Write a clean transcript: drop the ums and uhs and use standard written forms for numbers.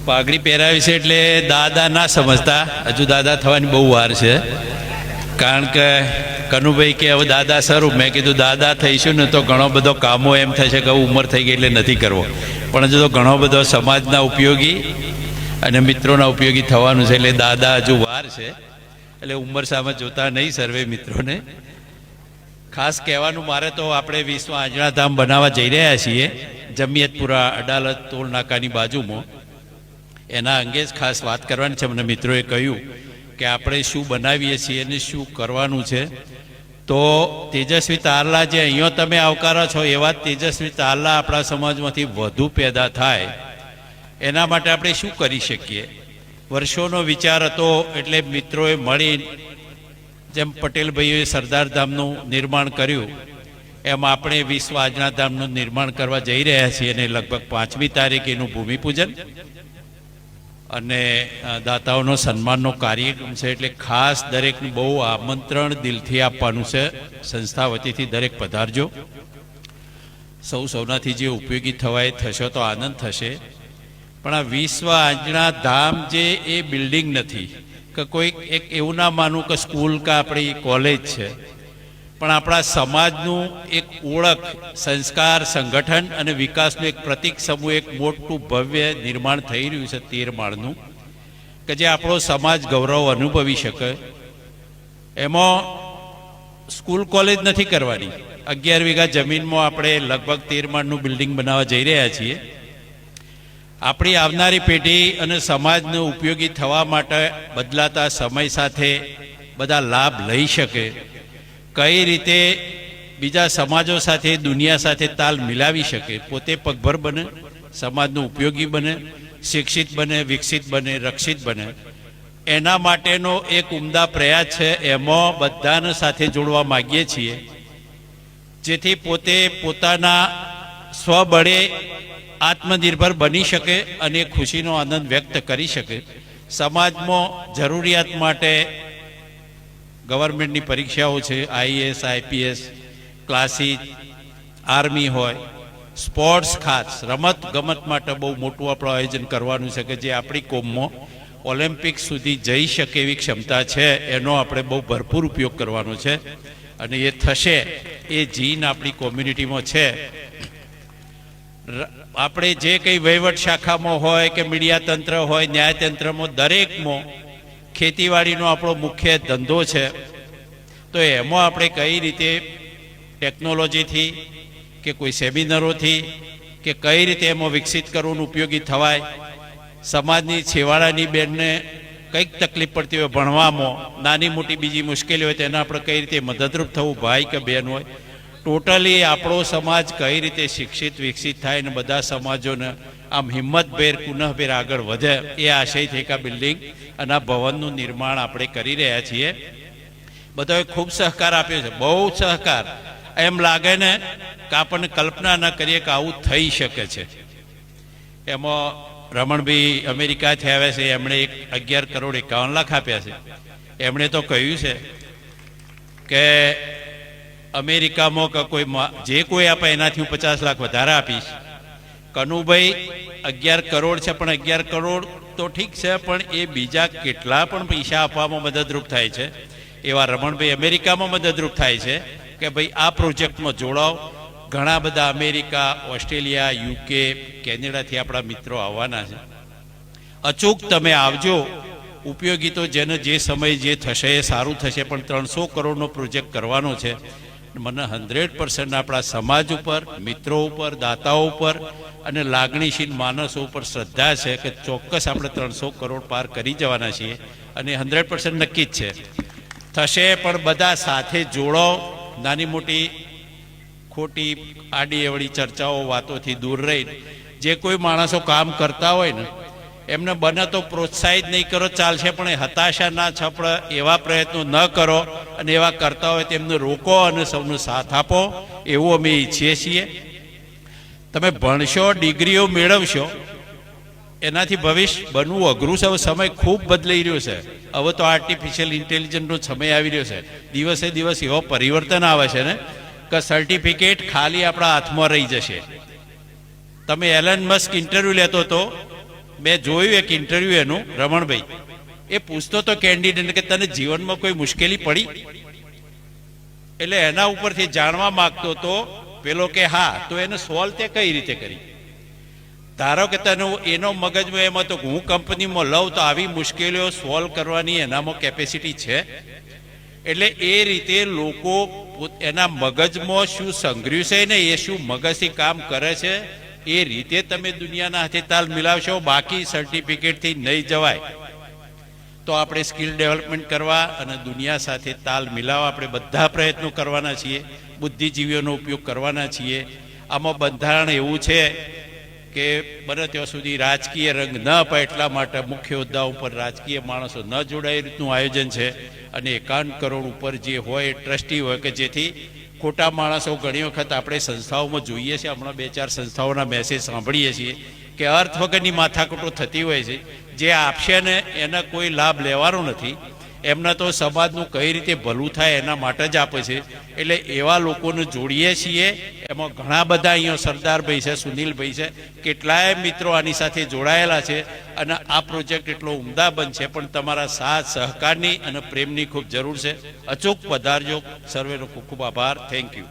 પાઘડી પહેરાવી છે એટલે દાદા ના સમજતા, હજુ દાદા થવાની બહુ વાર છે. કારણ કે કનુભાઈ કે હવે દાદા સ્વરૂપ, મેં કીધું દાદા થઈશું ને તો ઘણો બધો કામો એમ થશે કે ઉંમર થઈ ગઈ એટલે નથી કરવો, પણ હજુ તો ઘણો બધો સમાજના ઉપયોગી અને મિત્રોના ઉપયોગી થવાનું છે. એટલે દાદા હજુ વાર છે, એટલે ઉંમર સામે જોતા નહીં સર્વે મિત્રોને. ખાસ કહેવાનું મારે તો આપણે વિશ્વ આંજણા ધામ બનાવવા જઈ રહ્યા છીએ જમિયતપુરા અડાલત ટોલ નાકાની બાજુમાં. એના અંગે જ ખાસ વાત કરવાની છે. મને મિત્રોએ કહ્યું કે આપણે શું બનાવીએ છીએ અને શું કરવાનું છે. તો તેજસ્વી તારલા જે અહીંયા તમે આવકારો છો, એવા તેજસ્વી તારલા આપણા સમાજમાંથી વધુ પેદા થાય એના માટે આપણે શું કરી શકીએ. વર્ષોનો વિચાર હતો, એટલે મિત્રોએ મળી, જેમ પટેલભાઈઓએ સરદાર ધામનું નિર્માણ કર્યું એમ આપણે વિશ્વ આંજણા ધામનું નિર્માણ કરવા જઈ રહ્યા છીએ. અને લગભગ 5મી તારીખે એનું ભૂમિપૂજન અને દાતાઓનો સન્માનનો કાર્યક્રમ છે. એટલે ખાસ દરેકને બહુ આમંત્રણ દિલથી આપવાનું છે. સંસ્થા વતીથી દરેક પધારજો. સૌનાથી જે ઉપયોગી થવાય થશો તો આનંદ થશે. પણ આ વિશ્વ આંજણા ધામ જે એ બિલ્ડિંગ નથી કે કોઈ એક એવું ના માનું કે સ્કૂલ કે આપણી કોલેજ છે, પણ આપણા સમાજનું એક ઓળખ, સંસ્કાર, સંગઠન અને વિકાસનું એક પ્રતિક સમૂહ, એક મોટું ભવ્ય નિર્માણ થઈ રહ્યું છે 13 માળનું, કે જે આપણો સમાજ ગૌરવ અનુભવી શકે. એમાં સ્કૂલ કોલેજ નથી કરવાની. 11 વીઘા જમીનમાં આપણે લગભગ 13 માળનું બિલ્ડિંગ બનાવવા જઈ રહ્યા છીએ. આપણી આવનારી પેઢી અને સમાજને ઉપયોગી થવા માટે બદલાતા સમય સાથે બધા લાભ લઈ શકે, કઈ રીતે બીજા સમાજો સાથે, દુનિયા સાથે તાલ મિલાવી શકે, પોતે પગભર બને, સમાજનો ઉપયોગી બને, શિક્ષિત બને, વિકસિત બને, રક્ષિત બને, એના માટેનો એક ઉમદા પ્રયાસ છે. એમાં બધાને સાથે જોડવા માગીએ છીએ, જેથી પોતે પોતાના સ્વબળે આત્મનિર્ભર બની શકે અને ખુશીનો આનંદ વ્યક્ત કરી શકે. સમાજમાં જરૂરિયાત માટે ગવર્મેન્ટની પરીક્ષાઓ છે, IAS, IPS, ક્લાસીસ, આર્મી હોય, સ્પોર્ટ્સ, ખાસ રમત ગમત માટે બહુ મોટું આપણું આયોજન કરવાનું છે કે જે આપણી કોમમાં ઓલિમ્પિક સુધી જઈ શકે એવી ક્ષમતા છે. એનો આપણે બહુ ભરપૂર ઉપયોગ કરવાનો છે અને એ થશે. એ જીન આપણી કોમ્યુનિટીમાં છે. આપણે જે કંઈ વહીવટ શાખામાં હોય કે મીડિયા તંત્ર હોય, ન્યાયતંત્રમાં, દરેકમાં ખેતીવાડીનો આપણો મુખ્ય ધંધો છે. તો એમાં આપણે કઈ રીતે ટેકનોલોજીથી કે કોઈ સેમિનારોથી કે કઈ રીતે એમાં વિકસિત કરવું, ઉપયોગી થવાય. સમાજની છેવાડાની બેનને કંઈક તકલીફ પડતી હોય ભણવામાં, નાની મોટી બીજી મુશ્કેલી હોય, તો એને આપણે કઈ રીતે મદદરૂપ થવું, ભાઈ કે બહેન હોય. ટોટલી આપણો સમાજ કઈ રીતે શિક્ષિત વિકસિત થાય અને બધા સમાજોને આમ હિંમતભેર, પુનઃભેર આગળ વધે, એ આશયથી એક બિલ્ડિંગ અને આ ભવનનું નિર્માણ આપણે કરી રહ્યા છીએ. બધાએ ખૂબ સહકાર આપ્યો છે, બહુ સહકાર. એમ લાગે ને કે આપણને કલ્પના ન કરીએ કે આવું થઈ શકે છે. એમાં રમણભાઈ અમેરિકાથી આવ્યા છે, એમણે 11,51,00,000 આપ્યા છે. એમણે તો કહ્યું છે કે અમેરિકામાં કે કોઈ જે કોઈ આપે એનાથી હું 50 લાખ વધારે આપીશ. કનુભાઈ 11 કરોડ છે, પણ 11 કરોડ તો ઠીક છે, પણ એ બીજા કેટલા પણ પૈસા આપવામાં મદદરૂપ થાય છે. એવા રમણભાઈ અમેરિકામાં મદદરૂપ થાય છે કે ભાઈ આ પ્રોજેક્ટમાં જોડાઓ. ઘણા બધા અમેરિકા, ઓસ્ટ્રેલિયા, UK, કેનેડાથી આપણા મિત્રો આવવાના છે. અચૂક તમે આવજો. ઉપયોગી તો જેને જે સમય જે થશે એ સારું થશે, પણ 300 કરોડનો પ્રોજેક્ટ કરવાનો છે. મને 100% આપણા સમાજ ઉપર, મિત્રો ઉપર, દાતાઓ ઉપર અને લાગણીશીલ માણસો ઉપર શ્રદ્ધા છે કે ચોક્કસ આપણે 300 કરોડ પાર કરી જવાના છીએ અને 100% નક્કી જ છે. થશે, પણ બધા સાથે જોડો. નાની મોટી ખોટી આડી એવડી ચર્ચાઓ, વાતોથી દૂર રહી જે કોઈ માણસો કામ કરતા હોય ને એમને બને તો પ્રોત્સાહિત નહીં કરો, ચાલશે, પણ હતાશા ના છપડે એવા પ્રયત્નો ન કરો અને એવા કરતા હોય તેમને રોકો અને સૌનો સાથ આપો, એવું અમે ઈચ્છીએ છીએ. તમે ભણશો, ડિગ્રીઓ મેળવશો, એનાથી ભવિષ્ય બનવું અઘરું છે. હવે સમય ખૂબ બદલાઈ રહ્યો છે. હવે તો આર્ટિફિશિયલ ઇન્ટેલિજન્સનો સમય આવી રહ્યો છે. દિવસે દિવસ એવો પરિવર્તન આવે છે ને કે સર્ટિફિકેટ ખાલી આપણા હાથમાં રહી જશે. તમે એલન મસ્ક ઇન્ટરવ્યૂ લેતો હતો મેં જોયું એક ઇન્ટરવ્યુ એનું, રમણભાઈ એ પૂછતો તો કેન્ડિડેટ કે તને જીવનમાં કોઈ મુશ્કેલી પડી, એટલે એના ઉપરથી જાણવા માંગતો તો પેલો કે હા, તો એને સોલ્વ તે કઈ રીતે કરી. ધારો કે તને એનો મગજમાં એમ હતો કે હું કંપનીમાં લઉં તો આવી મુશ્કેલીઓ સોલ્વ કરવાની એનામાં કેપેસિટી છે. એટલે એ રીતે લોકો એના મગજમાં શું સંગ્રહ્યું છે ને એ શું મગજથી કામ કરે છે એ રીતે તમે દુનિયાના હાથે તાલ મિલાવશો. બાકી સર્ટિફિકેટથી નહીં જવાય. તો આપણે સ્કિલ ડેવલપમેન્ટ કરવા અને દુનિયા સાથે તાલ મિલાવવા આપણે બધા પ્રયત્નો કરવાના છીએ, બુદ્ધિજીવીઓનો ઉપયોગ કરવાના છીએ. આમાં બંધારણ એવું છે કે બને ત્યાં સુધી રાજકીય રંગ ન અપાય એટલા માટે મુખ્ય હોદ્દા ઉપર રાજકીય માણસો ન જોડાય એ રીતનું આયોજન છે. અને 51 કરોડ ઉપર જે હોય એ ટ્રસ્ટી હોય કે જેથી ખોટા માણસો ઘણી વખત આપણે સંસ્થાઓમાં જોઈએ છીએ, હમણાં 2-4 સંસ્થાઓના મેસેજ સાંભળીએ છીએ કે અર્થ વગરની માથાકૂટો થતી હોય છે. જે આપશે ને એના કોઈ લાભ લેવાનો નથી, એમના તો સમાજનું કઈ રીતે ભલું થાય એના માટે જ આપે છે. એટલે એવા લોકોને જોડીએ છીએ. એમાં ઘણા બધા અહીંયા સરદારભાઈ છે, સુનિલભાઈ છે, કેટલાય મિત્રો આની સાથે જોડાયેલા છે. અને આ પ્રોજેક્ટ એટલો ઉમદા બનશે, પણ તમારા સાથ સહકારની અને પ્રેમની ખૂબ જરૂર છે. અચૂક પધારજો. સર્વેનો ખૂબ ખૂબ આભાર. Thank you.